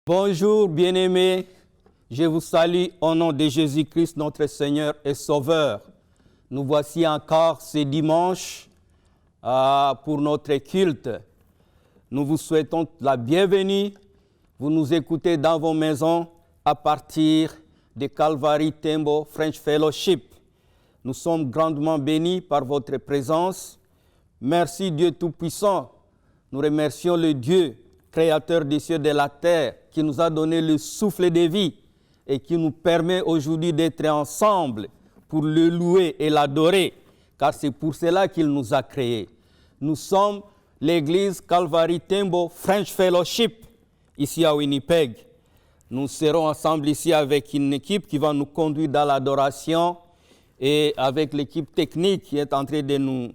Bonjour bien-aimés, je vous salue au nom de Jésus-Christ, notre Seigneur et Sauveur. Nous voici encore ce dimanche pour notre culte. Nous vous souhaitons la bienvenue. Vous nous écoutez dans vos maisons à partir de Calvary Tembo French Fellowship. Nous sommes grandement bénis par votre présence. Merci Dieu Tout-Puissant. Nous remercions le Dieu, Créateur des cieux et de la terre, qui nous a donné le souffle de vie et qui nous permet aujourd'hui d'être ensemble pour le louer et l'adorer, car c'est pour cela qu'il nous a créés. Nous sommes l'église Calvary Tembo French Fellowship, ici à Winnipeg. Nous serons ensemble ici avec une équipe qui va nous conduire dans l'adoration et avec l'équipe technique qui est en train de nous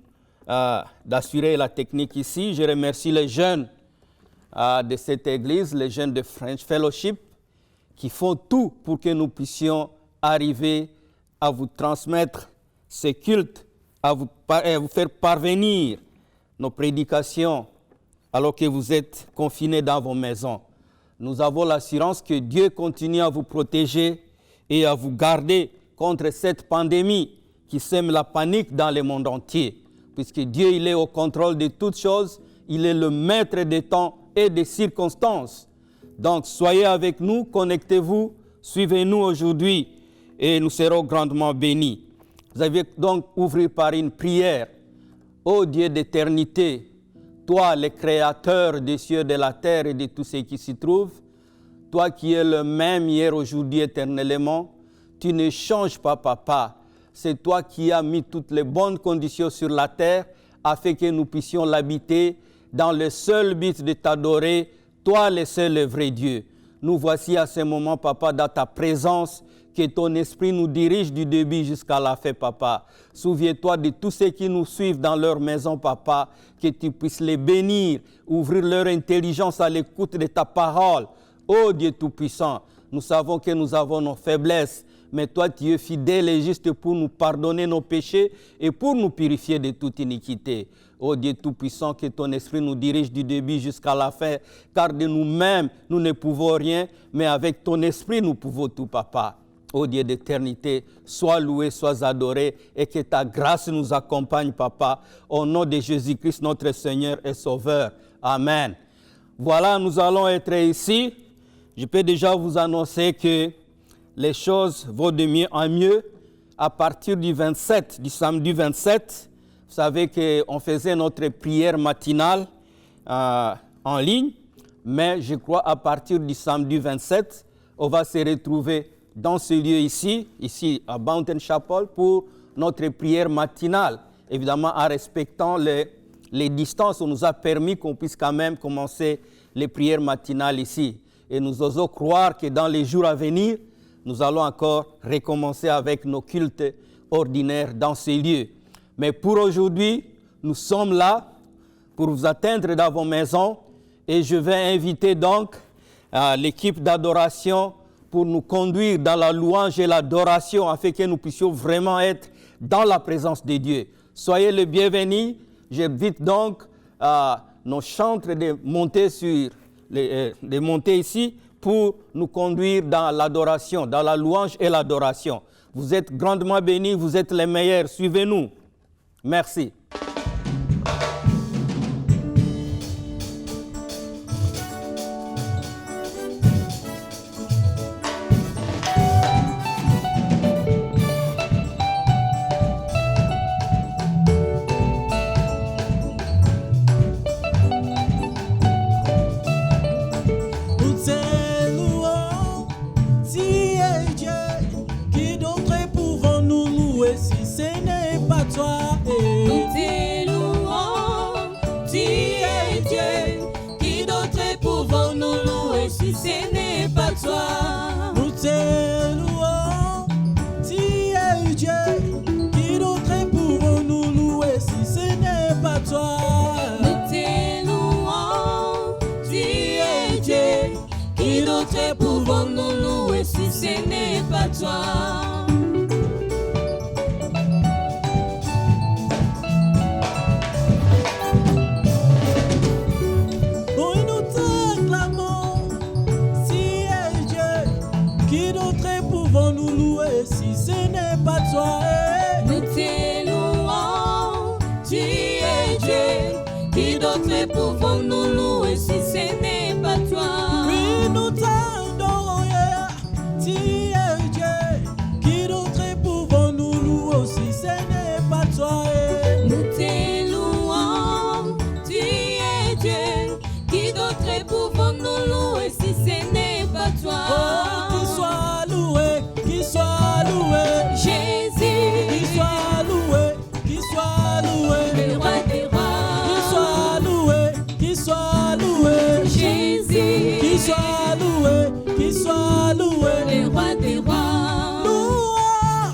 d'assurer la technique ici. Je remercie les jeunes de cette église, les jeunes de French Fellowship, qui font tout pour que nous puissions arriver à vous transmettre ces cultes, à vous faire parvenir nos prédications alors que vous êtes confinés dans vos maisons. Nous avons l'assurance que Dieu continue à vous protéger et à vous garder contre cette pandémie qui sème la panique dans le monde entier. Puisque Dieu, il est au contrôle de toutes choses, il est le maître des temps et des circonstances. Donc, soyez avec nous, connectez-vous, suivez-nous aujourd'hui et nous serons grandement bénis. Vous allez donc ouvrir par une prière. Ô Dieu d'éternité, toi, le créateur des cieux, de la terre et de tout ce qui s'y trouve, toi qui es le même hier, aujourd'hui, éternellement, tu ne changes pas, Papa. C'est toi qui as mis toutes les bonnes conditions sur la terre afin que nous puissions l'habiter dans le seul but de t'adorer, toi le seul et vrai Dieu. Nous voici à ce moment, Papa, dans ta présence, que ton esprit nous dirige du début jusqu'à la fin, Papa. Souviens-toi de tous ceux qui nous suivent dans leur maison, Papa, que tu puisses les bénir, ouvrir leur intelligence à l'écoute de ta parole. Ô Dieu Tout-Puissant, nous savons que nous avons nos faiblesses, mais toi, tu es fidèle et juste pour nous pardonner nos péchés et pour nous purifier de toute iniquité. Ô Dieu Tout-Puissant, que ton esprit nous dirige du début jusqu'à la fin, car de nous-mêmes, nous ne pouvons rien, mais avec ton esprit, nous pouvons tout, Papa. Ô Dieu d'éternité, sois loué, sois adoré, et que ta grâce nous accompagne, Papa, au nom de Jésus-Christ, notre Seigneur et Sauveur. Amen. Voilà, nous allons être ici. Je peux déjà vous annoncer que les choses vont de mieux en mieux. À partir du samedi 27, vous savez qu'on faisait notre prière matinale en ligne, mais je crois à partir du samedi 27, on va se retrouver dans ce lieu ici à Mountain Chapel, pour notre prière matinale. Évidemment, en respectant les distances, on nous a permis qu'on puisse quand même commencer les prières matinales ici. Et nous osons croire que dans les jours à venir, nous allons encore recommencer avec nos cultes ordinaires dans ces lieux. Mais pour aujourd'hui, nous sommes là pour vous atteindre dans vos maisons et je vais inviter donc l'équipe d'adoration pour nous conduire dans la louange et l'adoration afin que nous puissions vraiment être dans la présence de Dieu. Soyez les bienvenus. J'invite donc nos chantres de monter ici pour nous conduire dans l'adoration, dans la louange et l'adoration. Vous êtes grandement bénis, vous êtes les meilleurs. Suivez-nous. Merci. Pouvons-nous louer si ce n'est pas toi? Oui, nous t'acclamons si n'est pas toi. Nous t'élouons, tu es Dieu. Qui d'autre pouvons-nous louer si ce n'est pas toi? Oui, nous t'adorons, tu es Dieu. Qui d'autre pouvons-nous louer si ce n'est pas toi? Nous t'élouons, tu es Dieu. Qui d'autre pouvons-nous louer si ce n'est pas toi? Oh, qu'il soit loué, qu'il soit loué. Jésus, Qu'il soit loué, qu'il soit loué. le roi des rois. Qu'il soit loué, qu'il soit loué. Jésus, Qu'il soit loué, qu'il soit loué. le roi des rois. Louons,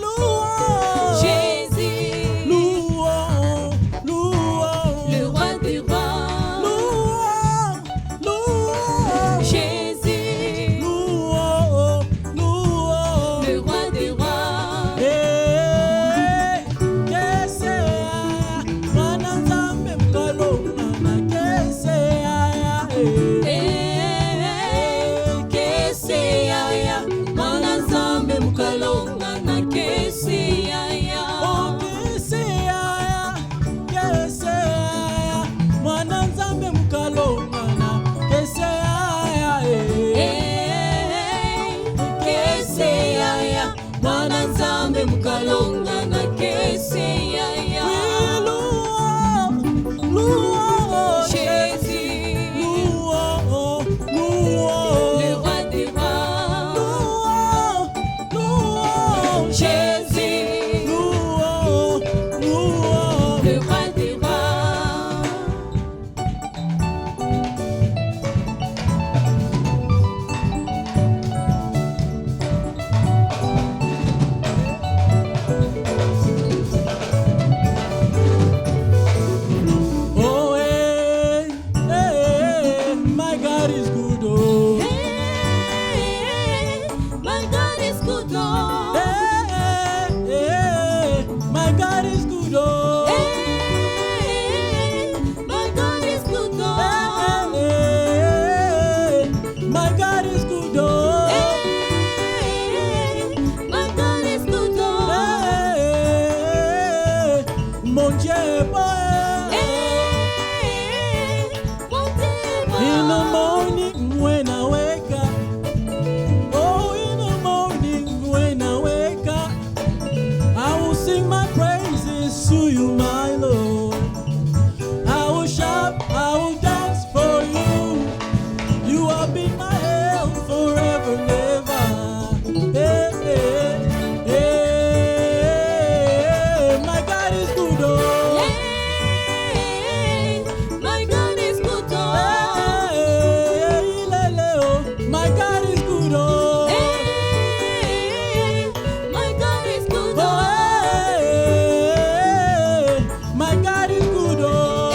louons. Jésus, Louons, louons. le roi des rois. Louons, louons. Jésus, Louons, louons. le roi des rois. Eh, que sea, mwananzambe mkalomana, que sea, Que sea ya, mwana nzambe mukalongana que sea ya. oh, que sea, mwananzambe mkalomana, que sea, Que sea ya, mwana nzambe mukalongana que sea ya. louons, louons, Jésus, louons, le louons. roi des rois. Louons, louons, Jésus, louons, louons. le roi des rois. Oh, my God is good. Oh, My God is good, oh. my God is good. Oh, My God is good, oh. my God is good. Oh, My God is good, oh. mon Dieu est bon. In the morning when I wake up, oh, in the morning when I wake up, I will sing my praises to you, my Lord. I will shout, I will dance for you. You have been my help forever and ever. My God is good, oh. My God is good, oh. My God is good, oh. My God is good, Oh, oh. my God is good, oh.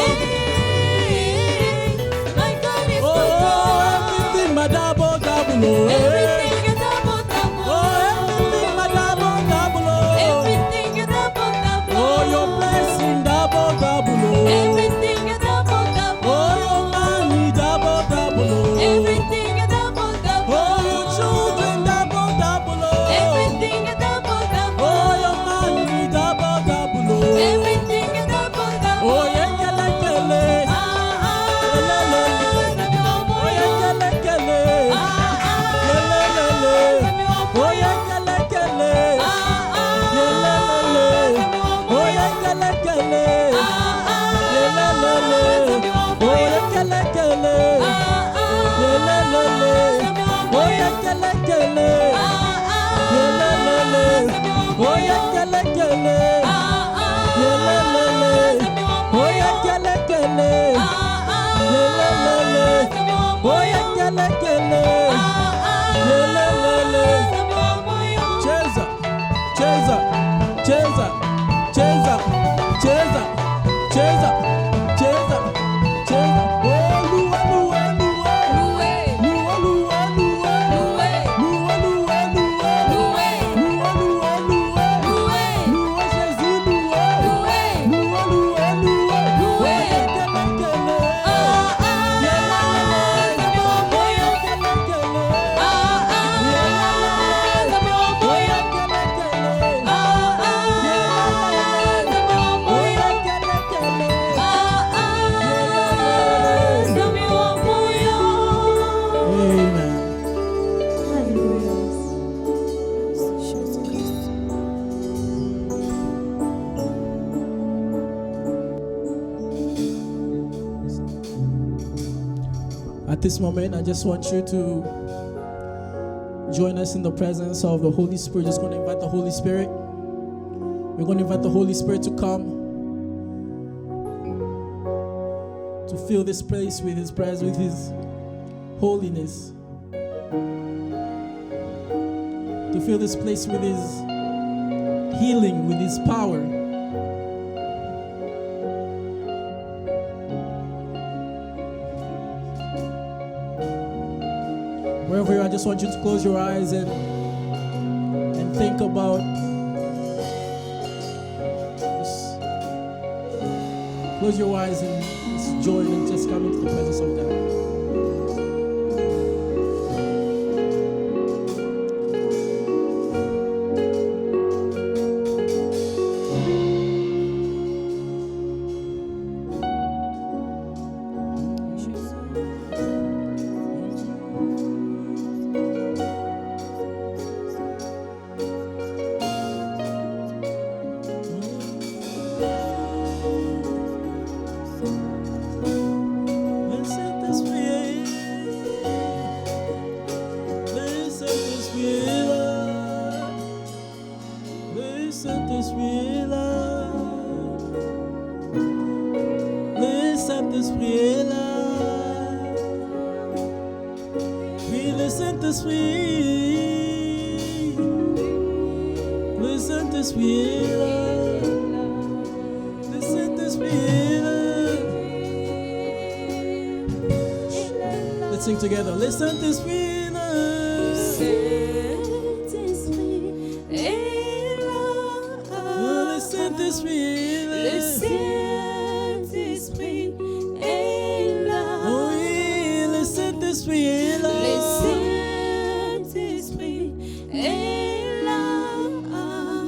My God is good, Oh, oh. everything my double double, oh. Everything is double, double. Oh, everything my double double, oh. Everything is double, double. Oh, your blessing double double, oh. Everything is double, double. Oh, your money double double, oh. Everything is double, double. Oh, your children double double, oh. Everything is double, double. Oh, your money double double, oh. Everything is double, double. Oh, yeah, kele kele. Oh, yeah, kele kele. Oh, yeah, kele kele. Oh, yeah, kele kele. Oh, yeah, kele kele. Oh, yeah, kele kele. Oh, yeah, kele kele. Oh, yeah, kele kele. Oh, yeah, kele kele. Cheza, cheza, cheza, cheza, cheza, cheza, cheza, cheza. Oh, lua, lua, lua. Lua, lua, lua. Lua, lua, lua. Lua, lua, lua. Lua, Jésus, lua. Lua, lua, lua. Oh, yeah, kele kele. Yeah, oh, yeah, kele kele. this moment, I just want you to join us in the presence of the Holy Spirit. Just going to invite the Holy Spirit. We're going to invite the Holy Spirit to come, to fill this place with His presence, with His holiness, to fill this place with His healing, with His power. Wherever you are, I just want you to close your eyes and think about this. Close your eyes and just join and just come into the presence of God. Let's sing together. Listen to Spirit. Saint-Esprit est là. Listen to Spirit. Le Saint-Esprit est là. Oh oui, listen to Spirit. Le Saint-Esprit est là.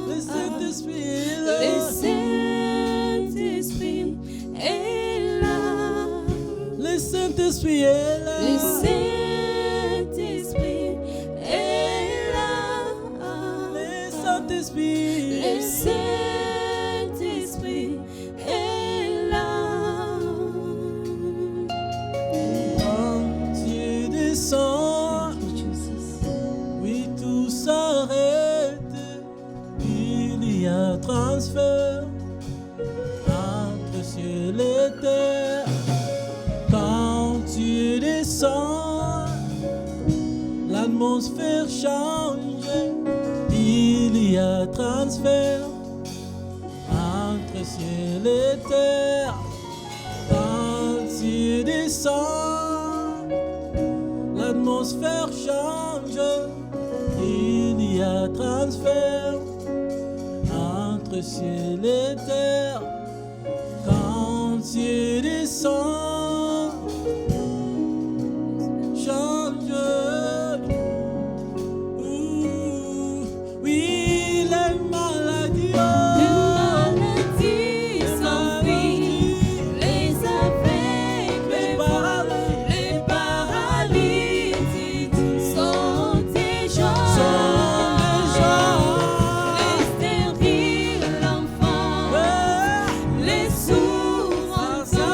Listen to Spirit. Le Saint-Esprit est là. Listen to Spirit. Le Saint-Esprit est là. Listen to Spirit. Le Saint-Esprit est là. Quand tu descends, oui, tout s'arrête. Il y a transfert entre ciel et terre. Quand tu descends, l'atmosphère change. Il y a transfert entre ciel et terre. Quand tu descends, l'atmosphère change. Il y a transfert entre ciel et terre. Quand tu descends, change. Oui, les maladies. Les maladies s'enfuient, les aveugles, les paralytiques sont déjà, les stériles, l'enfant, les sourds entendent.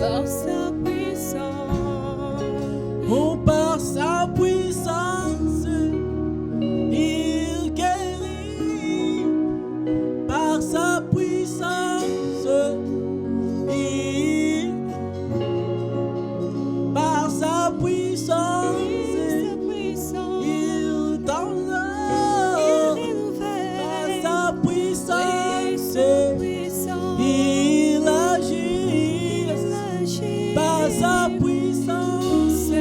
par sa puissance. Oh, par sa puissance, il guérit. Par sa puissance, par sa puissance, il donne. Par sa puissance, il agit. Par sa puissance,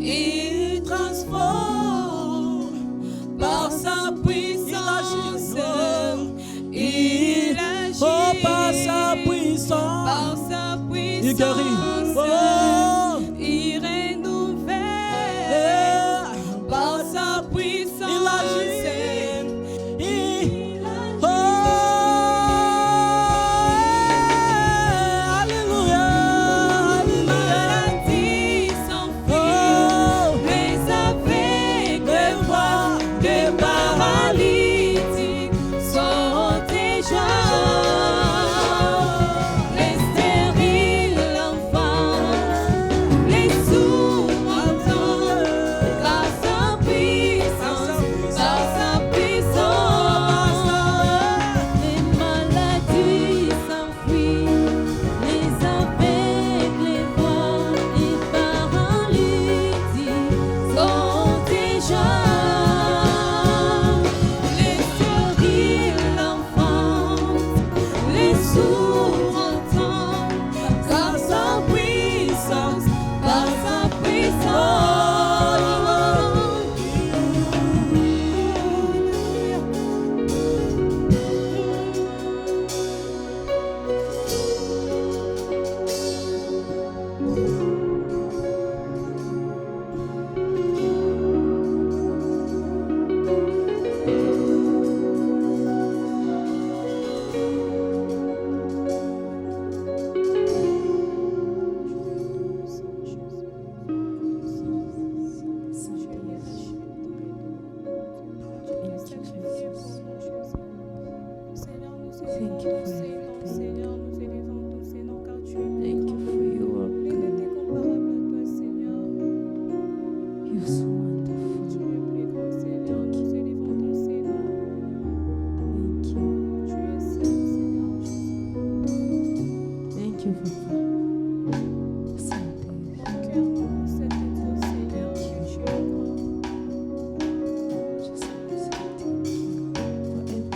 Il transforme par sa puissance. Il agit oh, par sa puissance, par sa puissance. il guérit. Oh, Il renouvelle par sa puissance. il agit. Oh, alléluia, alléluia. Maladie s'enfuit, Oh, les aveugles voient, les paralytiques sont déjà. Les stériles enfants, les sourds entendent, par sa puissance, par sa puissance. Les maladies s'enfuient, les aveugles voient, les paralytiques sont déjà. Les stériles enfants, les sourds entendent, par sa puissance, par sa puissance. Thank you for everything. Seigneur, nous élevons ton Seigneur car tu es Thank you for your Nul n'est comparable à toi, Seigneur. You're so Tu wonderful. es plus grand, Seigneur. Nous élevons ton Seigneur. Thank you. Tu es saint, Seigneur Jésus. Thank you, Papa. Something. Cœur nous possède de toi, Seigneur, que tu es grand. Just want to say thank you for everything.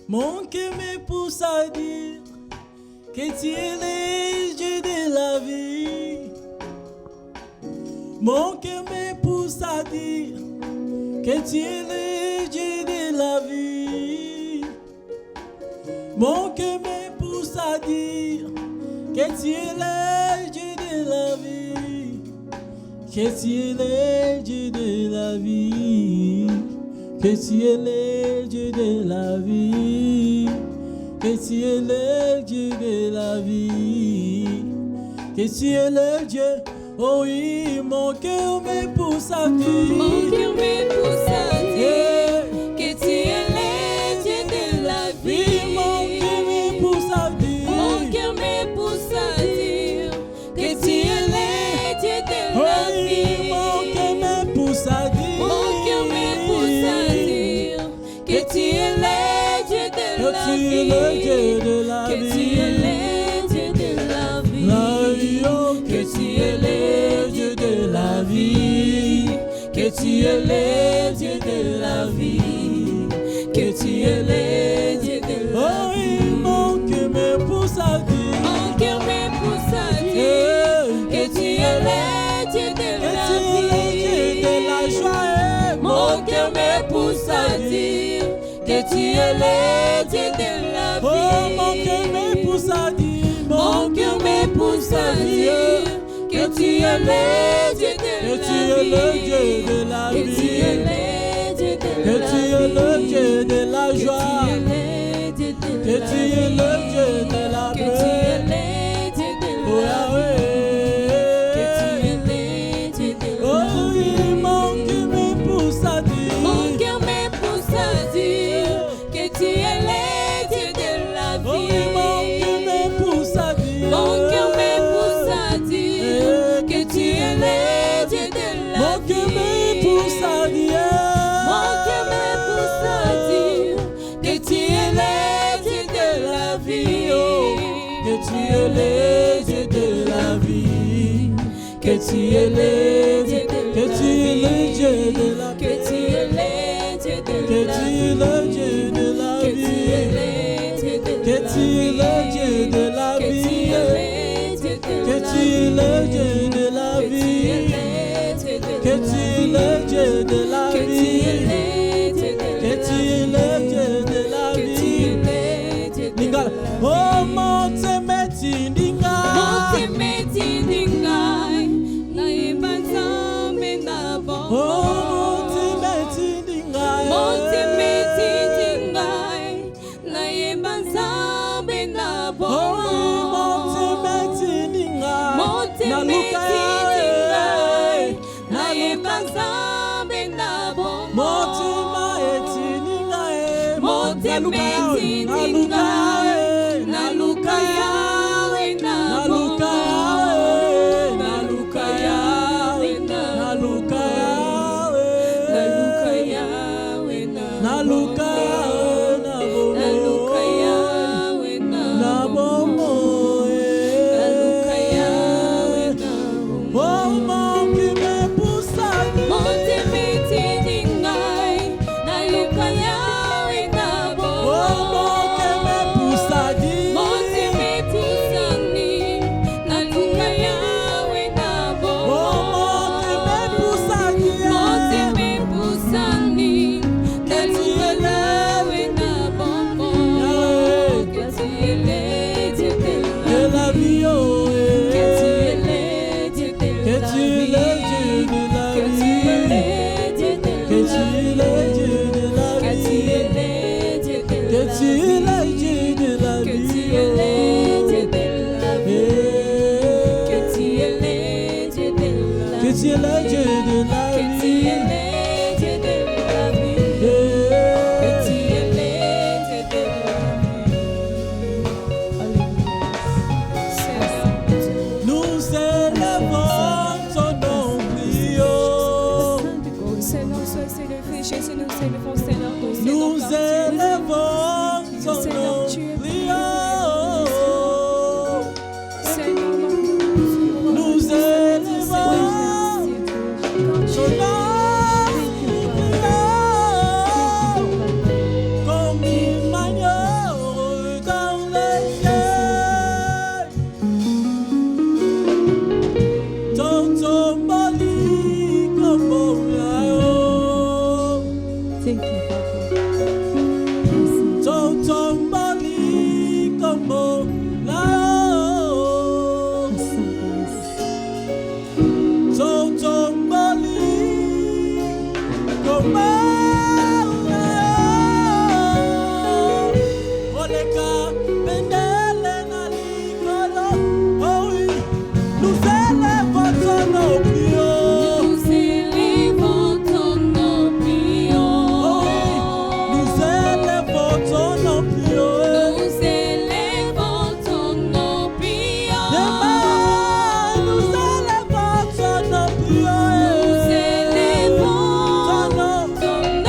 mon cœur me pousse à dire que tu es le Dieu de la vie. Mon cœur me pousse à dire que tu es le Dieu de la vie. Mon cœur me pousse à dire que tu es le Dieu de la vie. Que tu es le Dieu de la vie. Que tu es le Dieu de la vie. Que tu es le Dieu de la vie. Que tu es le Dieu. Oh oui, mon cœur me pousse à dire. Mon cœur me pousse à dire Yeah. que tu es le Dieu de la Oui, vie. mon cœur me pousse à dire. Mon cœur me pousse à dire que tu es le Dieu de Oh la oui, vie. mon cœur me pousse à dire. Mon cœur me pousse à dire que tu es le Dieu de Que la tu es vie. le Dieu de la Que tu vie. es le Dieu de la vie. La vie, oh, Que tu es le Dieu de la vie. Que tu es le Dieu de la vie. Que tu es le Dieu de la oh vie. oui, mon cœur me pousse à dire. Mon cœur me pousse à dire Yeah. que tu es le Dieu de Que la tu es le Dieu vie. de la joie. Mon cœur me pousse à dire que tu es le Dieu de la vie. Oh, mon cœur me pousse à dire. Mon cœur me pousse à dire que tu es le Dieu Que de tu es le la Dieu vie. de la Que tu es vie. le Dieu de Que la tu es le vie. Dieu de la Que tu joie. es le Dieu de Que la tu es vie. le Dieu de la Que tu es paix. le Dieu de Oh, la ah vie. Que tu ouais. es le Dieu de Oh la oui, vie. mon cœur me pousse à dire. Mon cœur me pousse à dire que tu es le Dieu de la vie, oh. Que tu es le Dieu de la vie. Que tu es le Dieu de la vie. Que tu es le Dieu de la vie. Que tu es le Dieu de Que la tu es vie. le Dieu de la Que tu es vie. le Dieu de Que la tu es le Dieu de la Que tu vie. es le Dieu de Que la tu es le Dieu de la Que tu es vie. le Dieu de Que tu es le Dieu de la Que tu es vie. le Dieu de Que tu es le Dieu de la Que tu es vie. le Dieu de Lingala. la Oh, vie. monte meti ndinga. Monte meti ndingai, na ibanzambe na bongo. Oh, monte meti ndinga. Monte meti ndingai, na ibanzambe na bongo. Oh, monte meti ndinga. Monte Na meti luka ndingai, na na luka. ibanzambe na bongo. Monte meti ndinga. Monte Na luka meti na luka. ndingai, na luka yawe na Na luka bongo. na luka yawe. Na luka yawe. Na luka yawe na Na luka bongo. Na luka yawe na na bongo. bomo. Na luka yawe na bongo. Oh, mon qui me pousse à dire. Monte meti ndingai, na luka yawe na bongo. Oh, mon qui me pousse à dire. Monte meti sani, na luka yawe na bongo. Oh, mon qui me pousse à dire. Monte me pusani, na luka yawe na bongo. Que tu es le Dieu de De la la vie, oh, Que tu es eh. le Dieu de Que la tu es le Dieu de la Que tu es vie. le Dieu de Que tu la es le Dieu de la Que tu vie. es le Dieu de Que la tu es le Dieu de la Que tu vie. es le Dieu de la Que Eh. tu es le Dieu de la Que tu es le Dieu de la Que tu es vie. le Dieu de la vie. Que Eh. tu es le Dieu de la vie. Nous élevons ton nom, prions. Seigneur, sois célébré, Jésus, nous célébrons, Seigneur, ton Seigneur, Nous car tu es élevons ton Seigneur, nom, tu es prions. Seigneur, Nous élevons ton nom, prions. Comme une manioc dans les cieux. Ton tomboli comme un lion. Thank you, Papa. Ton tomboli comme un lion. Ton tomboli comme un lion. Oleka pendele na likolo. Oh oui, nous élevons ton nom, prions. Nous élevons ton nom, prions. Oh oui, nous élevons ton nom, prions. Nous élevons ton nom, prions. Demain, nous élevons ton nom, prions. Nous élevons Ton nom, ton nom,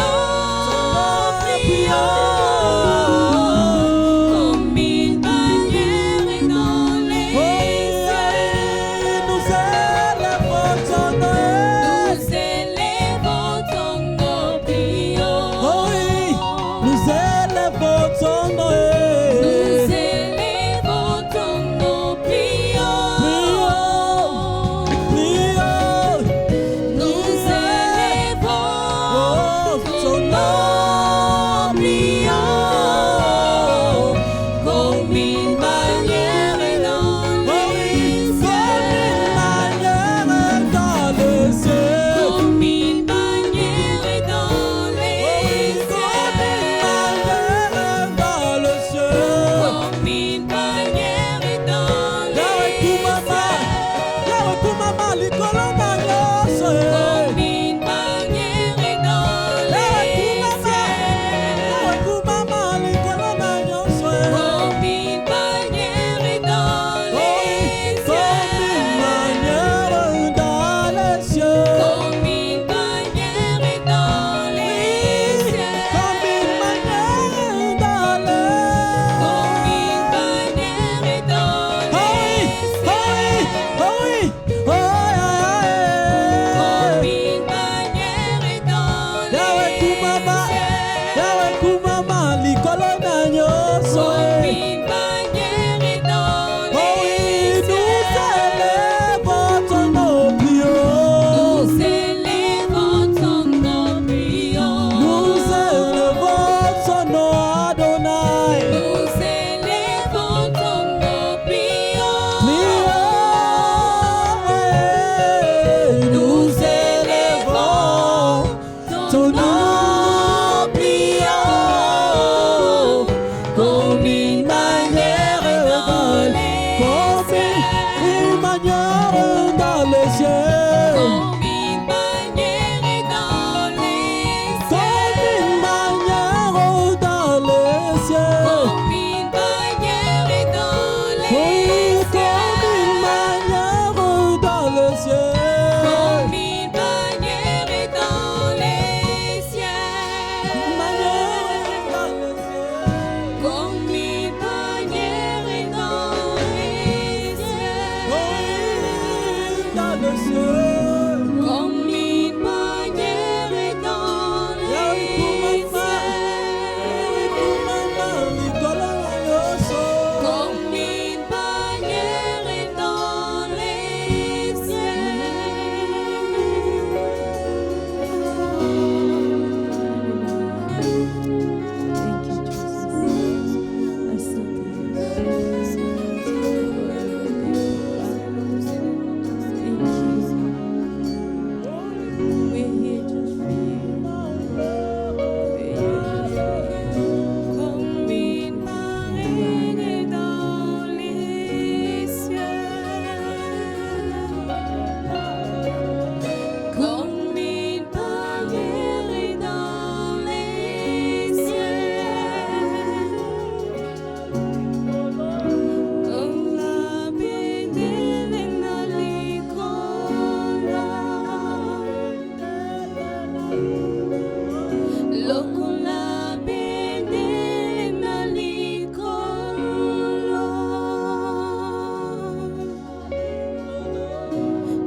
Lokola bendele na likolo.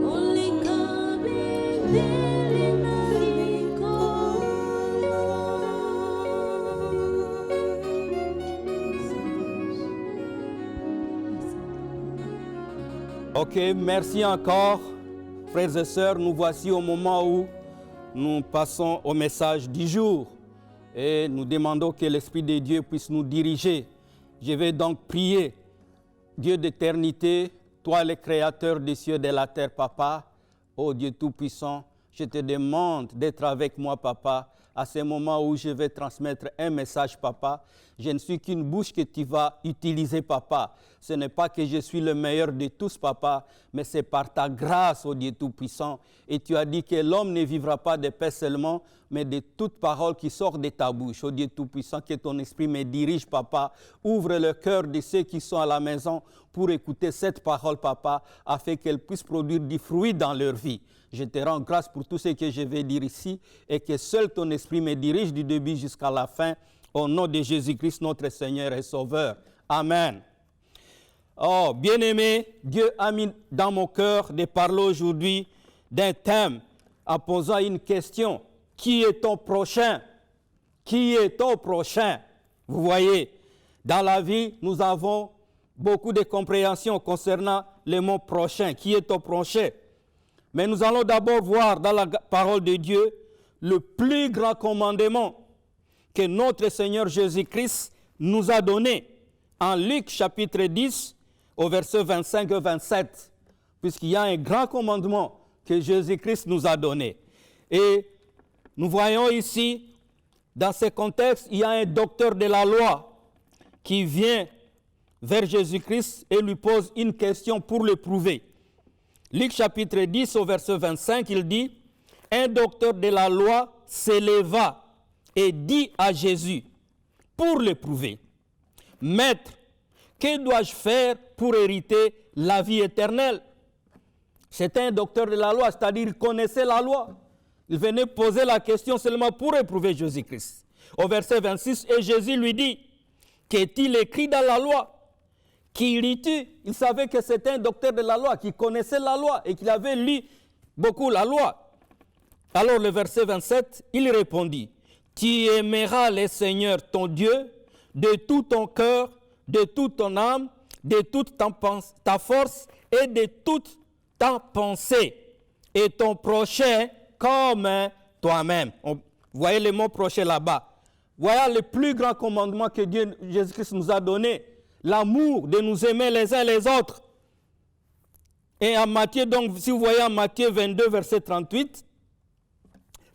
Kolika bendele na likolo. Ok, merci encore, frères et sœurs. Nous voici au moment où nous passons au message du jour et nous demandons que l'Esprit de Dieu puisse nous diriger. Je vais donc prier. Dieu d'éternité, toi le Créateur des cieux et de la terre, Papa, ô Dieu Tout-Puissant, je te demande d'être avec moi, Papa, à ce moment où je vais transmettre un message, Papa. Je ne suis qu'une bouche que tu vas utiliser, Papa. Ce n'est pas que je suis le meilleur de tous, Papa, mais c'est par ta grâce, ô Dieu Tout-Puissant. Et tu as dit que l'homme ne vivra pas de paix seulement, mais de toute parole qui sort de ta bouche. Ô Dieu Tout-Puissant, que ton esprit me dirige, Papa. Ouvre le cœur de ceux qui sont à la maison pour écouter cette parole, Papa, afin qu'elle puisse produire du fruit dans leur vie. Je te rends grâce pour tout ce que je vais dire ici et que seul ton esprit me dirige du début jusqu'à la fin. Au nom de Jésus-Christ, notre Seigneur et Sauveur. Amen. Oh, bien-aimé, Dieu a mis dans mon cœur de parler aujourd'hui d'un thème en posant une question. Qui est ton prochain? Qui est ton prochain? Vous voyez, dans la vie, nous avons beaucoup de compréhension concernant le mot prochain. Qui est ton prochain? Mais nous allons d'abord voir dans la parole de Dieu le plus grand commandement que notre Seigneur Jésus-Christ nous a donné en Luc chapitre 10 au verset 25 et 27, puisqu'il y a un grand commandement que Jésus-Christ nous a donné. Et nous voyons ici, dans ce contexte, il y a un docteur de la loi qui vient vers Jésus-Christ et lui pose une question pour le prouver. Luc chapitre 10 au verset 25, il dit, « Un docteur de la loi s'éleva et dit à Jésus, pour le prouver, « Maître, que dois-je faire pour hériter la vie éternelle ?» C'était un docteur de la loi, c'est-à-dire il connaissait la loi. Il venait poser la question seulement pour éprouver Jésus-Christ. Au verset 26, et Jésus lui dit, « Qu'est-il écrit dans la loi ? Qui lis-tu » Il savait que c'était un docteur de la loi, qui connaissait la loi et qui avait lu beaucoup la loi. Alors le verset 27, il répondit, « Tu aimeras le Seigneur ton Dieu de tout ton cœur, de toute ton âme, de toute ta force et de toute ta pensée, et ton prochain comme toi-même. » Vous voyez le mot prochain là-bas. Voilà le plus grand commandement que Dieu, Jésus-Christ nous a donné. L'amour de nous aimer les uns les autres. Et en Matthieu, donc, si vous voyez en Matthieu 22, verset 38,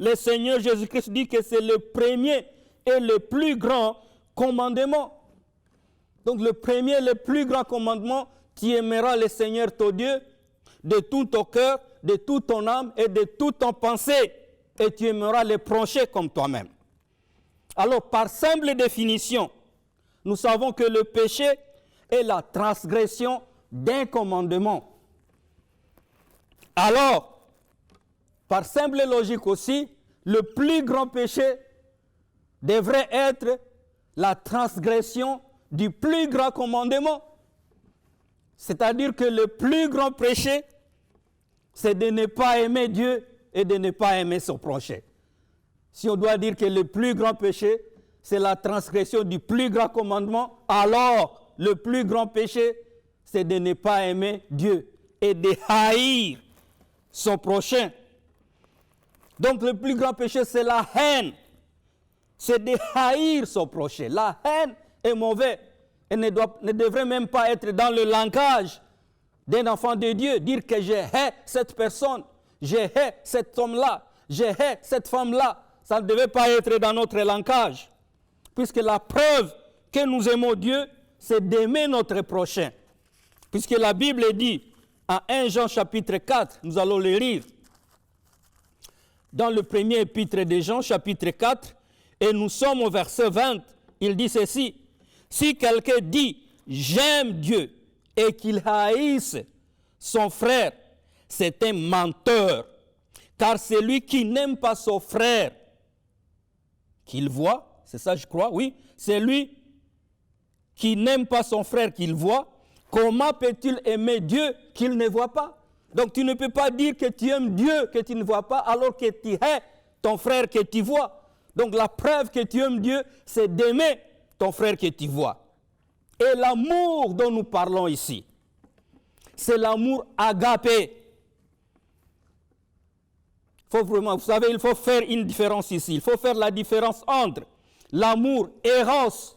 le Seigneur Jésus-Christ dit que c'est le premier et le plus grand commandement. Donc le premier, le plus grand commandement, tu aimeras le Seigneur ton Dieu de tout ton cœur, de toute ton âme et de toute ton pensée. Et tu aimeras le prochain comme toi-même. Alors, par simple définition, nous savons que le péché est la transgression d'un commandement. Alors, par simple logique aussi, le plus grand péché devrait être la transgression du plus grand commandement. C'est-à-dire que le plus grand péché, c'est de ne pas aimer Dieu et de ne pas aimer son prochain. Si on doit dire que le plus grand péché, c'est la transgression du plus grand commandement, alors le plus grand péché, c'est de ne pas aimer Dieu et de haïr son prochain. Donc le plus grand péché, c'est la haine. C'est de haïr son prochain. La haine est mauvaise et ne devrait même pas être dans le langage d'un enfant de Dieu. Dire que je hais cette personne, je hais cet homme-là, je hais cette femme-là. Ça ne devait pas être dans notre langage. Puisque la preuve que nous aimons Dieu, c'est d'aimer notre prochain. Puisque la Bible dit, en 1 Jean chapitre 4, nous allons le lire, dans le premier épître de Jean chapitre 4, et nous sommes au verset 20, il dit ceci, « Si quelqu'un dit « j'aime Dieu » et qu'il haïsse son frère, c'est un menteur. Car celui qui n'aime pas son frère qu'il voit, c'est ça je crois, oui, c'est lui qui n'aime pas son frère qu'il voit, comment peut-il aimer Dieu qu'il ne voit pas? Donc tu ne peux pas dire que tu aimes Dieu que tu ne vois pas alors que tu hais ton frère que tu vois. Donc la preuve que tu aimes Dieu, c'est d'aimer ton frère que tu vois. Et l'amour dont nous parlons ici, c'est l'amour agapé. Vous savez, il faut faire une différence ici. Il faut faire la différence entre l'amour éros,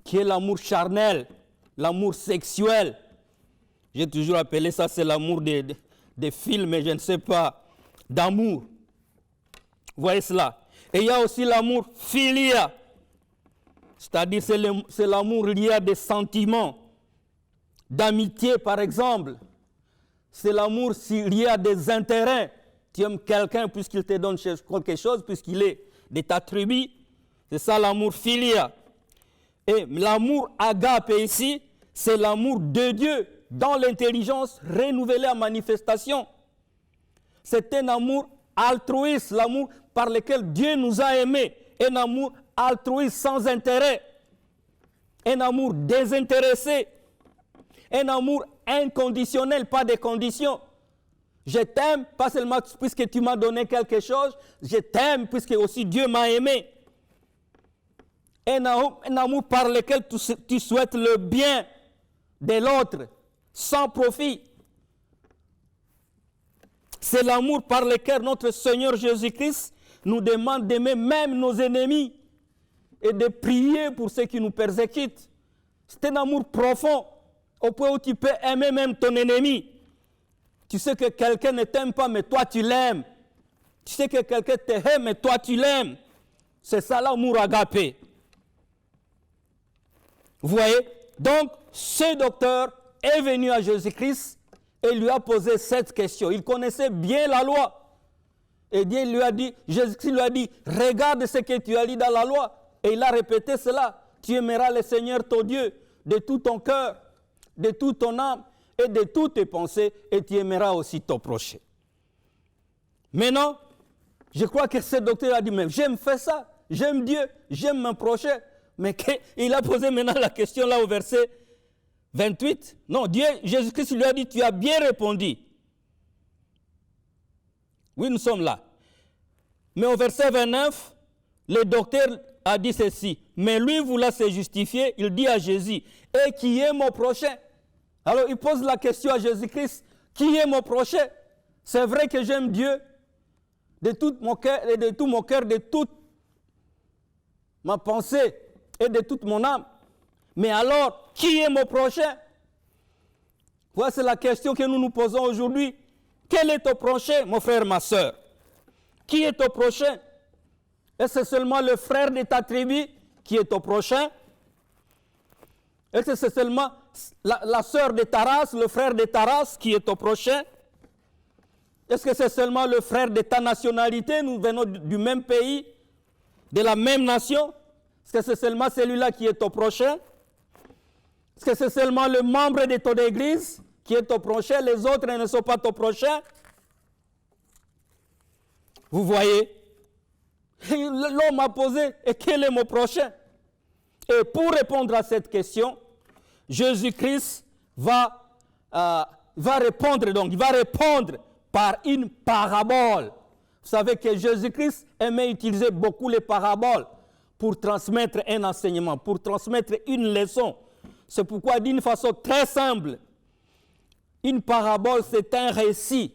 qui est l'amour charnel, l'amour sexuel. J'ai toujours appelé ça, c'est l'amour des films, mais je ne sais pas, d'amour. Vous voyez cela? Et il y a aussi l'amour philia, c'est-à-dire c'est l'amour lié à des sentiments, d'amitié par exemple. C'est l'amour lié à des intérêts. Tu aimes quelqu'un puisqu'il te donne quelque chose, puisqu'il est de ta tribu. C'est ça l'amour philia. Et l'amour agape ici, c'est l'amour de Dieu dans l'intelligence renouvelée en manifestation. C'est un amour altruiste, l'amour par lequel Dieu nous a aimés. Un amour altruiste sans intérêt. Un amour désintéressé. Un amour inconditionnel, pas de conditions. Je t'aime, pas seulement puisque tu m'as donné quelque chose, je t'aime puisque aussi Dieu m'a aimé. Un amour par lequel tu souhaites le bien de l'autre, sans profit. C'est l'amour par lequel notre Seigneur Jésus-Christ nous demande d'aimer même nos ennemis et de prier pour ceux qui nous persécutent. C'est un amour profond, au point où tu peux aimer même ton ennemi. Tu sais que quelqu'un ne t'aime pas, mais toi tu l'aimes. Tu sais que quelqu'un t'aime, mais toi tu l'aimes. C'est ça l'amour agapé. Vous voyez? Donc, ce docteur est venu à Jésus-Christ et lui a posé cette question. Il connaissait bien la loi. Et Dieu lui a dit, Jésus-Christ lui a dit, regarde ce que tu as lu dans la loi. Et il a répété cela. Tu aimeras le Seigneur ton Dieu de tout ton cœur, de toute ton âme et de toutes tes pensées, et tu aimeras aussi ton prochain. Maintenant, je crois que ce docteur a dit, mais j'aime faire ça, j'aime Dieu, j'aime mon prochain. Mais il a posé maintenant la question là au verset 28. Non, Jésus-Christ lui a dit, tu as bien répondu. Oui, nous sommes là. Mais au verset 29, le docteur a dit ceci. Mais lui voulant se justifier, il dit à Jésus, et qui est mon prochain? Alors il pose la question à Jésus-Christ, qui est mon prochain? C'est vrai que j'aime Dieu de tout mon cœur et de tout mon cœur, de toute ma pensée et de toute mon âme. Mais alors, qui est mon prochain? Voici la question que nous nous posons aujourd'hui. Quel est ton prochain, mon frère, ma soeur? Qui est ton prochain? Est-ce seulement le frère de ta tribu qui est ton prochain? Est-ce que c'est seulement la sœur de ta race, le frère de ta race qui est ton prochain? Est-ce que c'est seulement le frère de ta nationalité? Nous venons du même pays, de la même nation. Est-ce que c'est seulement celui-là qui est ton prochain? Est-ce que c'est seulement le membre de ton église qui est ton prochain? Les autres ne sont pas ton prochain? Vous voyez? L'homme a posé, et quel est mon prochain? Et pour répondre à cette question, Jésus-Christ va répondre par une parabole. Vous savez que Jésus-Christ aimait utiliser beaucoup les paraboles pour transmettre un enseignement, pour transmettre une leçon. C'est pourquoi, d'une façon très simple, une parabole, c'est un récit,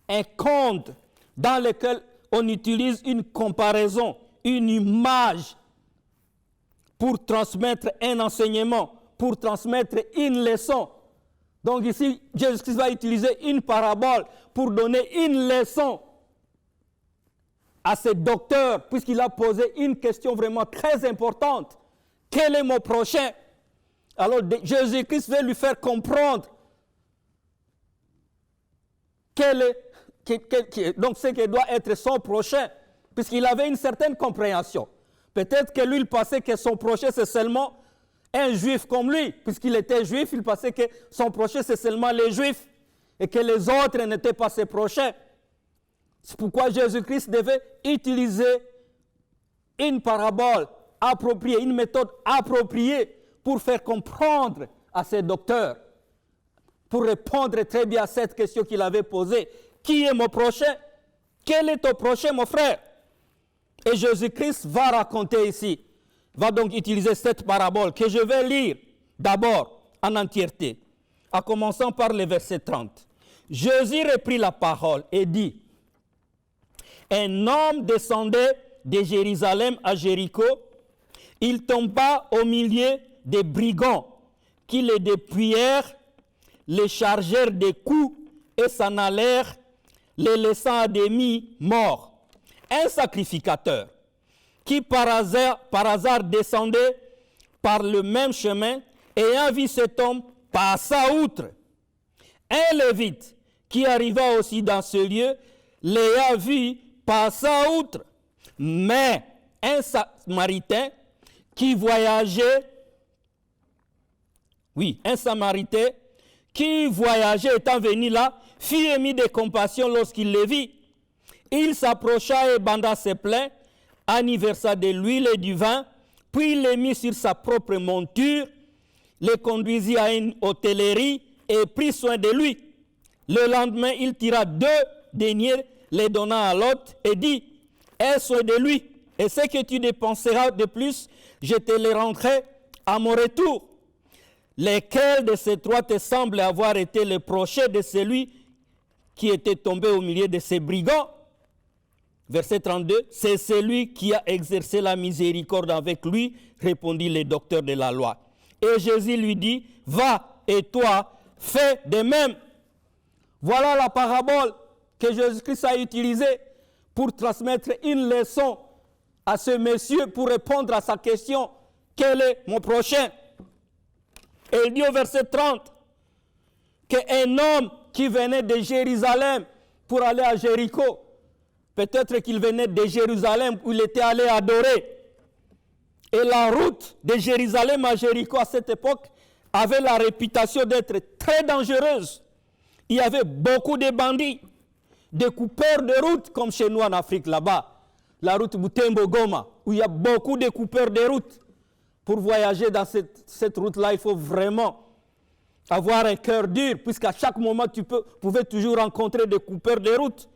un conte dans lequel on utilise une comparaison, une image pour transmettre un enseignement, pour transmettre une leçon. Donc ici, Jésus-Christ va utiliser une parabole pour donner une leçon à ce docteur, puisqu'il a posé une question vraiment très importante. Quel est mon prochain? Alors Jésus-Christ veut lui faire comprendre donc ce que doit être son prochain, puisqu'il avait une certaine compréhension. Peut-être que lui, il pensait que son prochain, c'est seulement un juif comme lui. Puisqu'il était juif, il pensait que son prochain, c'est seulement les juifs et que les autres n'étaient pas ses prochains. C'est pourquoi Jésus-Christ devait utiliser une parabole appropriée, une méthode appropriée pour faire comprendre à ses docteurs, pour répondre très bien à cette question qu'il avait posée. Qui est mon prochain? Quel est ton prochain, mon frère? Et Jésus-Christ va raconter ici, va donc utiliser cette parabole que je vais lire d'abord en entièreté, en commençant par le verset 30. Jésus reprit la parole et dit, un homme descendait de Jérusalem à Jéricho, il tomba au milieu des brigands qui le dépouillèrent, le chargèrent de coups et s'en allèrent, les laissant à demi morts. Un sacrificateur qui par hasard descendait par le même chemin, ayant vu cet homme, passa outre. Un lévite qui arriva aussi dans ce lieu, l'ayant vu, passa outre. Mais un Samaritain qui voyageait, étant venu là, fut ému de compassion lorsqu'il le vit. Il s'approcha et banda ses plaies, en y versa de l'huile et du vin, puis il les mit sur sa propre monture, le conduisit à une hôtellerie et prit soin de lui. Le lendemain, il tira 2 deniers, les donna à l'hôte et dit, aie soin de lui, et ce que tu dépenseras de plus, je te le rendrai à mon retour. Lequel de ces 3 te semble avoir été le prochain de celui qui était tombé au milieu de ces brigands? Verset 32, c'est celui qui a exercé la miséricorde avec lui, répondit le docteur de la loi. Et Jésus lui dit, va et toi, fais de même. Voilà la parabole que Jésus-Christ a utilisée pour transmettre une leçon à ce monsieur pour répondre à sa question, quel est mon prochain? Et il dit au verset 30 qu'un homme qui venait de Jérusalem pour aller à Jéricho, peut-être qu'il venait de Jérusalem où il était allé adorer. Et la route de Jérusalem à Jéricho à cette époque avait la réputation d'être très dangereuse. Il y avait beaucoup de bandits, des coupeurs de route comme chez nous en Afrique là-bas. La route Butembo-Goma, où il y a beaucoup de coupeurs de route. Pour voyager dans cette route-là, il faut vraiment avoir un cœur dur, puisqu'à chaque moment, pouvez toujours rencontrer des coupeurs de route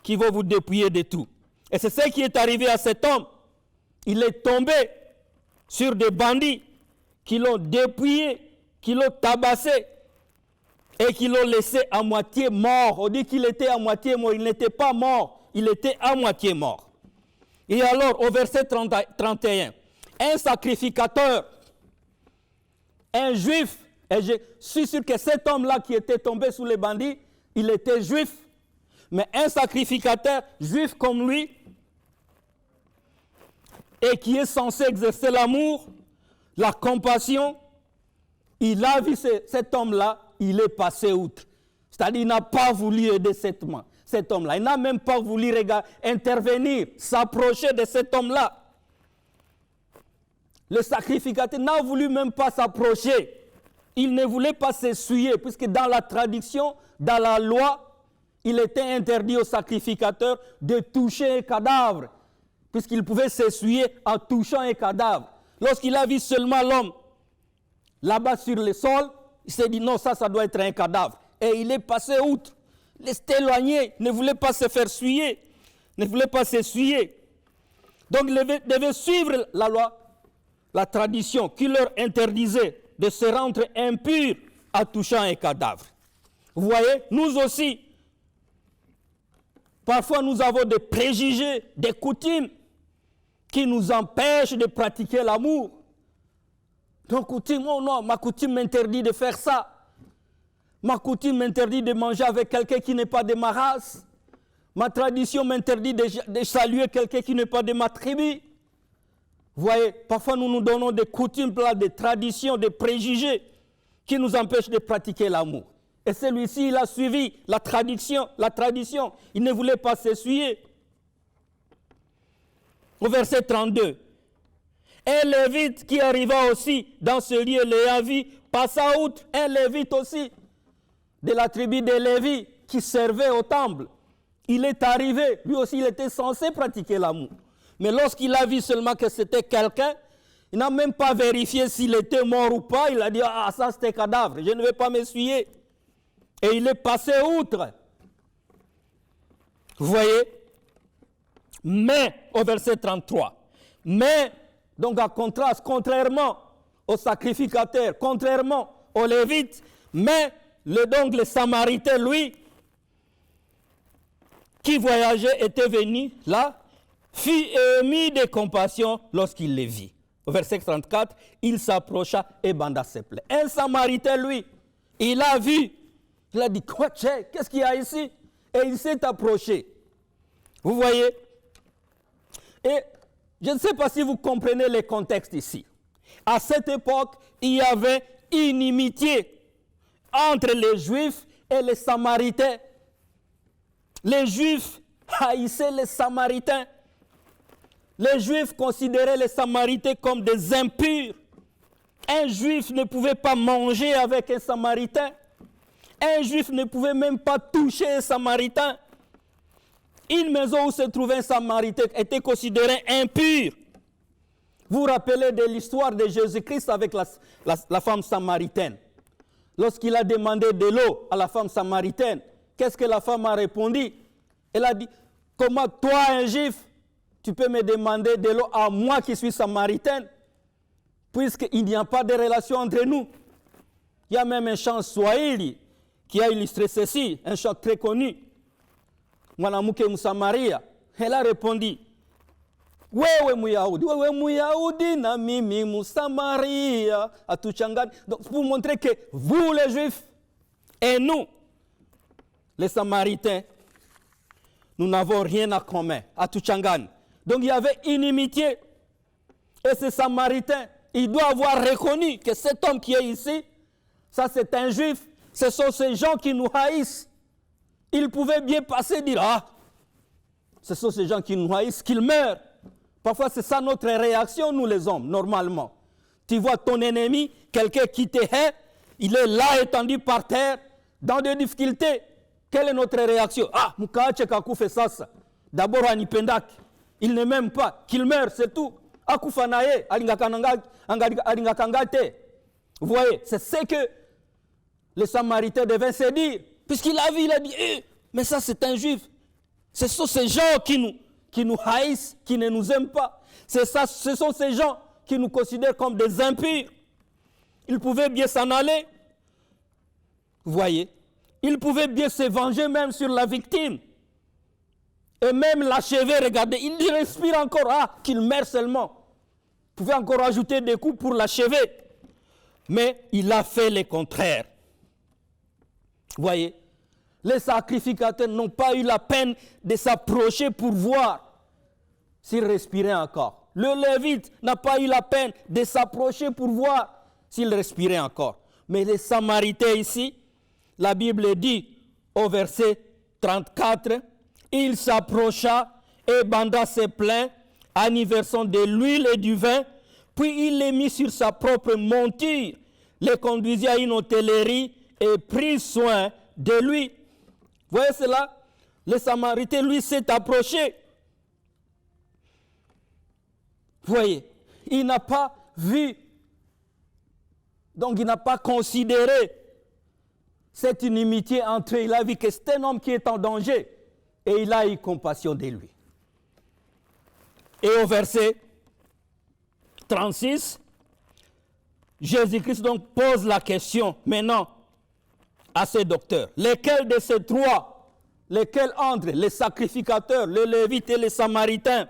qui vont vous dépouiller de tout. Et c'est ce qui est arrivé à cet homme. Il est tombé sur des bandits qui l'ont dépouillé, qui l'ont tabassé et qui l'ont laissé à moitié mort. On dit qu'il était à moitié mort. Il n'était pas mort, il était à moitié mort. Et alors, au verset 31, un sacrificateur, un juif, et je suis sûr que cet homme-là qui était tombé sous les bandits, il était juif. Mais un sacrificateur juif comme lui, et qui est censé exercer l'amour, la compassion, il a vu cet homme-là, il est passé outre. C'est-à-dire, il n'a pas voulu aider cet homme-là. Il n'a même pas voulu intervenir, s'approcher de cet homme-là. Le sacrificateur n'a voulu même pas s'approcher. Il ne voulait pas s'essuyer, puisque dans la tradition, dans la loi, il était interdit au sacrificateur de toucher un cadavre, puisqu'il pouvait s'essuyer en touchant un cadavre. Lorsqu'il a vu seulement l'homme là-bas sur le sol, il s'est dit non, ça doit être un cadavre. Et il est passé outre. Il s'est éloigné, ne voulait pas se faire essuyer, ne voulait pas s'essuyer. Donc il devait suivre la loi, la tradition qui leur interdisait de se rendre impurs en touchant un cadavre. Vous voyez, nous aussi, parfois nous avons des préjugés, des coutumes qui nous empêchent de pratiquer l'amour. Donc coutume, oh non, ma coutume m'interdit de faire ça. Ma coutume m'interdit de manger avec quelqu'un qui n'est pas de ma race. Ma tradition m'interdit de saluer quelqu'un qui n'est pas de ma tribu. Vous voyez, parfois nous nous donnons des coutumes, des traditions, des préjugés qui nous empêchent de pratiquer l'amour. Et celui-ci, il a suivi la tradition. Il ne voulait pas s'essuyer. Au verset 32. Un lévite qui arriva aussi dans ce lieu, l'ayant vu, passa outre. Un lévite aussi, de la tribu des Lévis, qui servait au temple. il est arrivé, lui aussi il était censé pratiquer l'amour. Mais lorsqu'il a vu seulement que c'était quelqu'un, il n'a même pas vérifié s'il était mort ou pas, il a dit, ah ça c'était cadavre, je ne vais pas m'essuyer. Et il est passé outre. Vous voyez? Mais, au verset 33, mais, donc à contraste, contrairement aux sacrificateurs, contrairement aux Lévites, mais donc le Samaritain, lui, qui voyageait, était venu là, fut ému de compassion lorsqu'il les vit. Au verset 34, il s'approcha et banda ses plaies. Un Samaritain, lui, il a vu, il a dit, quoi, qu'est-ce qu'il y a ici? Et il s'est approché. Vous voyez? Et je ne sais pas si vous comprenez les contextes ici. À cette époque, il y avait inimitié entre les Juifs et les Samaritains. Les Juifs haïssaient les Samaritains. Les Juifs considéraient les Samaritains comme des impurs. Un Juif ne pouvait pas manger avec un Samaritain. Un Juif ne pouvait même pas toucher un Samaritain. Une maison où se trouvait un Samaritain était considérée impure. Vous vous rappelez de l'histoire de Jésus-Christ avec la femme samaritaine. Lorsqu'il a demandé de l'eau à la femme samaritaine, qu'est-ce que la femme a répondu? Elle a dit, comment toi, un Juif, tu peux me demander de l'eau à moi qui suis samaritaine, puisqu'il n'y a pas de relation entre nous. Il y a même un chant swahili qui a illustré ceci, un chant très connu. Mwanamke Msamaria, elle a répondu, wewe Muyahudi na mimi Msamaria, atuchangani. Donc pour montrer que vous les Juifs et nous, les Samaritains, nous n'avons rien à commun, atuchangani. Donc il y avait inimitié. Et ce Samaritain, il doit avoir reconnu que cet homme qui est ici, ça c'est un Juif, ce sont ces gens qui nous haïssent. Il pouvait bien passer et dire, ah, ce sont ces gens qui nous haïssent, qu'ils meurent. Parfois, c'est ça notre réaction, nous les hommes, normalement. Tu vois ton ennemi, quelqu'un qui te hait, il est là étendu par terre, dans des difficultés. Quelle est notre réaction? Ah, Mukaache Kaku fait ça. D'abord, Anipendak, il ne m'aime pas, qu'il meure, c'est tout. Akufanaye, Alingakangate. Vous voyez, c'est ce que les Samaritains devaient se dire. Puisqu'il a vu, il a dit, mais ça c'est un Juif. Ce sont ces gens qui nous haïssent, qui ne nous aiment pas. Ce sont ces gens qui nous considèrent comme des impurs. Ils pouvaient bien s'en aller. Vous voyez, ils pouvaient bien se venger même sur la victime. Et même l'achever, regardez, il respire encore, ah, qu'il meurt seulement. Ils pouvaient encore ajouter des coups pour l'achever. Mais il a fait le contraire. Vous voyez, les sacrificateurs n'ont pas eu la peine de s'approcher pour voir s'il respirait encore. Le Lévite n'a pas eu la peine de s'approcher pour voir s'il respirait encore. Mais les Samaritains ici, la Bible dit au verset 34, il s'approcha et banda ses plaies en y versant de l'huile et du vin, puis il les mit sur sa propre monture, les conduisit à une hôtellerie et prit soin de lui. Vous voyez cela? Le Samaritain, lui, s'est approché. Vous voyez, il n'a pas vu, donc il n'a pas considéré cette inimitié entre eux. Il a vu que c'est un homme qui est en danger et il a eu compassion de lui. Et au verset 36, Jésus-Christ donc pose la question maintenant à ces docteurs. Lesquels de ces trois, lesquels entre les sacrificateurs, les Lévites et les Samaritains,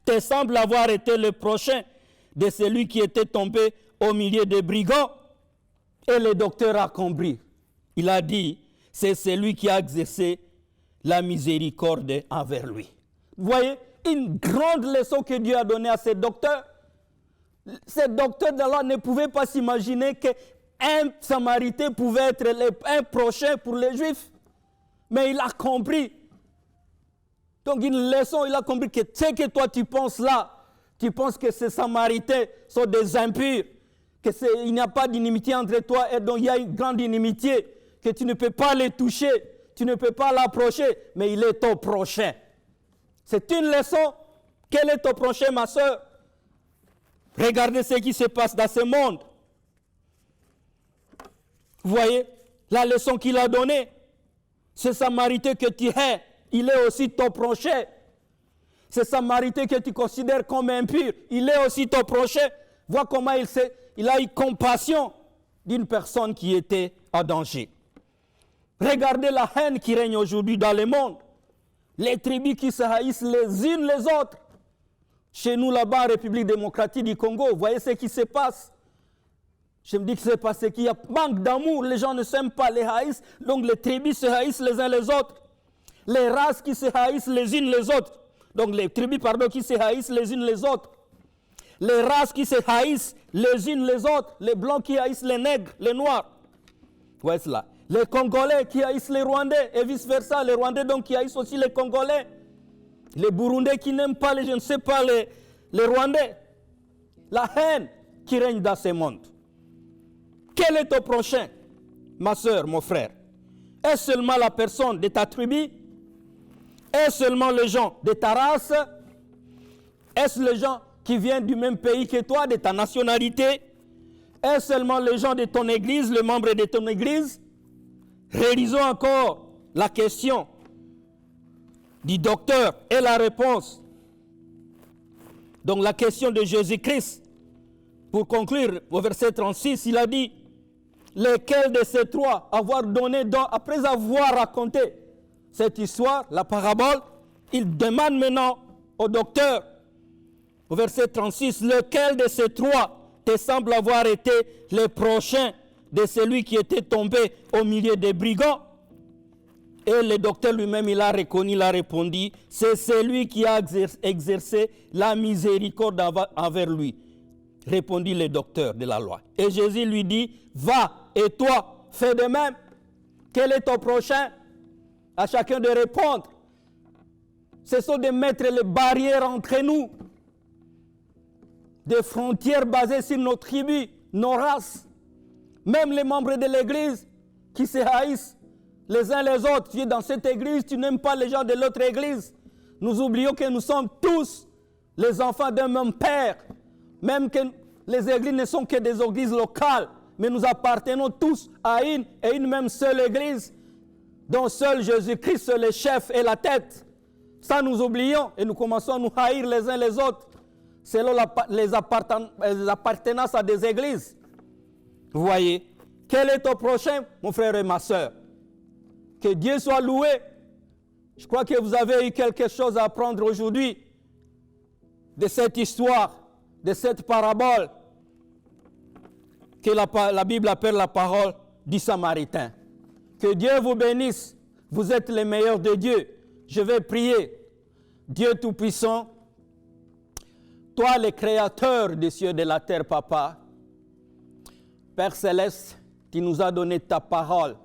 te semble avoir été le prochain de celui qui était tombé au milieu des brigands? Et le docteur a compris. Il a dit, c'est celui qui a exercé la miséricorde envers lui. Vous voyez, une grande leçon que Dieu a donnée à ces docteurs. Ces docteurs d'Allah ne pouvaient pas s'imaginer qu'un Samaritain pouvait être un prochain pour les Juifs. Mais il a compris. Donc une leçon, il a compris que ce que toi tu penses là, tu penses que ces Samaritains sont des impurs, qu'il n'y a pas d'inimitié entre toi et donc il y a une grande inimitié, que tu ne peux pas les toucher, tu ne peux pas l'approcher, mais il est ton prochain. C'est une leçon. Quel est ton prochain, ma soeur? Regardez ce qui se passe dans ce monde. Vous voyez la leçon qu'il a donnée. Ce Samaritain que tu hais, il est aussi ton prochain. Ce Samaritain que tu considères comme impur, il est aussi ton prochain. Vois comment il a eu compassion d'une personne qui était en danger. Regardez la haine qui règne aujourd'hui dans le monde. Les tribus qui se haïssent les unes les autres. Chez nous, là-bas, en République démocratique du Congo, vous voyez ce qui se passe. Je me dis que c'est parce qu'il y a manque d'amour. Les gens ne s'aiment pas, les haïssent. Donc les tribus se haïssent les uns les autres. Les races qui se haïssent les unes les autres. Donc les tribus, qui se haïssent les unes les autres. Les races qui se haïssent les unes les autres. Les blancs qui haïssent les nègres, les noirs. Vous voyez cela. Les Congolais qui haïssent les Rwandais et vice-versa. Les Rwandais donc qui haïssent aussi les Congolais. Les Burundais qui n'aiment pas les, je ne sais pas, les Rwandais. La haine qui règne dans ce monde. Quel est ton prochain, ma soeur, mon frère? Est-ce seulement la personne de ta tribu? Est-ce seulement les gens de ta race? Est-ce les gens qui viennent du même pays que toi, de ta nationalité? Est-ce seulement les gens de ton église, les membres de ton église? Réalisons encore la question du docteur et la réponse. Donc la question de Jésus-Christ. Pour conclure, au verset 36, il a dit, lequel de ces trois avoir donné, après avoir raconté cette histoire, la parabole, il demande maintenant au docteur, au verset 36, lequel de ces trois te semble avoir été le prochain de celui qui était tombé au milieu des brigands? Et le docteur lui-même, il a reconnu, il a répondu, c'est celui qui a exercé la miséricorde envers lui. Répondit le docteur de la loi. Et Jésus lui dit, va, et toi, fais de même. Quel est ton prochain? À chacun de répondre. Ce sont de mettre les barrières entre nous. Des frontières basées sur nos tribus, nos races. Même les membres de l'église qui se haïssent les uns les autres. Tu es dans cette église, tu n'aimes pas les gens de l'autre église. Nous oublions que nous sommes tous les enfants d'un même père. Même que les églises ne sont que des églises locales, mais nous appartenons tous à une et une même seule église, dont seul Jésus-Christ est le chef et la tête. Ça nous oublions et nous commençons à nous haïr les uns les autres, selon les appartenances à des églises. Vous voyez, quel est ton prochain, mon frère et ma soeur? Que Dieu soit loué. Je crois que vous avez eu quelque chose à apprendre aujourd'hui de cette histoire, de cette parabole que la Bible appelle la parole du Samaritain. Que Dieu vous bénisse. Vous êtes les meilleurs de Dieu. Je vais prier. Dieu Tout-Puissant, toi le Créateur des cieux et de la terre, Papa, Père Céleste, tu nous as donné ta parole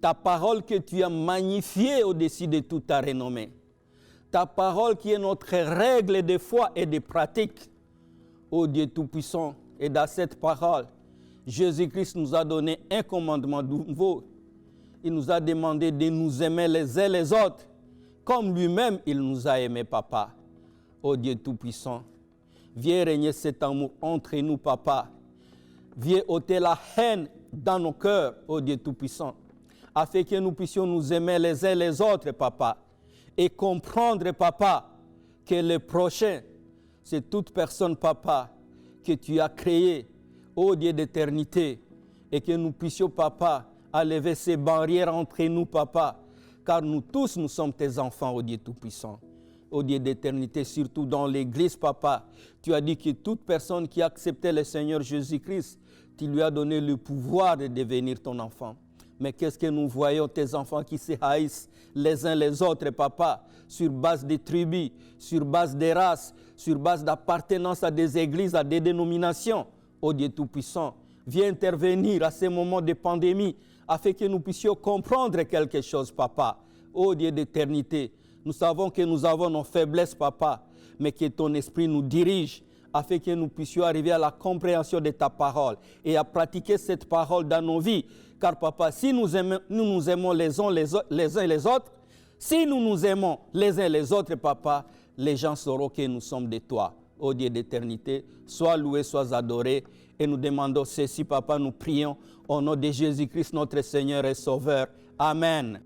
que tu as magnifiée au-dessus de toute ta renommée. Ta parole qui est notre règle de foi et de pratique. Ô Dieu Tout-Puissant, et dans cette parole, Jésus-Christ nous a donné un commandement nouveau. Il nous a demandé de nous aimer les uns les autres, comme lui-même il nous a aimés, Papa. Ô Dieu Tout-Puissant, viens régner cet amour entre nous, Papa. Viens ôter la haine dans nos cœurs, ô Dieu Tout-Puissant, afin que nous puissions nous aimer les uns les autres, Papa, et comprendre, Papa, que le prochain, c'est toute personne, Papa, que tu as créée, ô Dieu d'éternité, et que nous puissions, Papa, enlever ces barrières entre nous, Papa, car nous tous, nous sommes tes enfants, ô Dieu Tout-Puissant, ô Dieu d'éternité, surtout dans l'Église, Papa. Tu as dit que toute personne qui acceptait le Seigneur Jésus-Christ, tu lui as donné le pouvoir de devenir ton enfant. Mais qu'est-ce que nous voyons, tes enfants qui se haïssent les uns les autres, Papa, sur base des tribus, sur base des races, sur base d'appartenance à des églises, à des dénominations. Ô Dieu Tout-Puissant, viens intervenir à ces moments de pandémie, afin que nous puissions comprendre quelque chose, Papa. Ô Dieu d'éternité, nous savons que nous avons nos faiblesses, Papa, mais que ton esprit nous dirige afin que nous puissions arriver à la compréhension de ta parole et à pratiquer cette parole dans nos vies. Car papa, si nous nous aimons les uns et les autres, si nous nous aimons les uns les autres, papa, les gens sauront que nous sommes de toi. Ô Dieu d'éternité, sois loué, sois adoré. Et nous demandons ceci, papa, nous prions au nom de Jésus-Christ, notre Seigneur et Sauveur. Amen.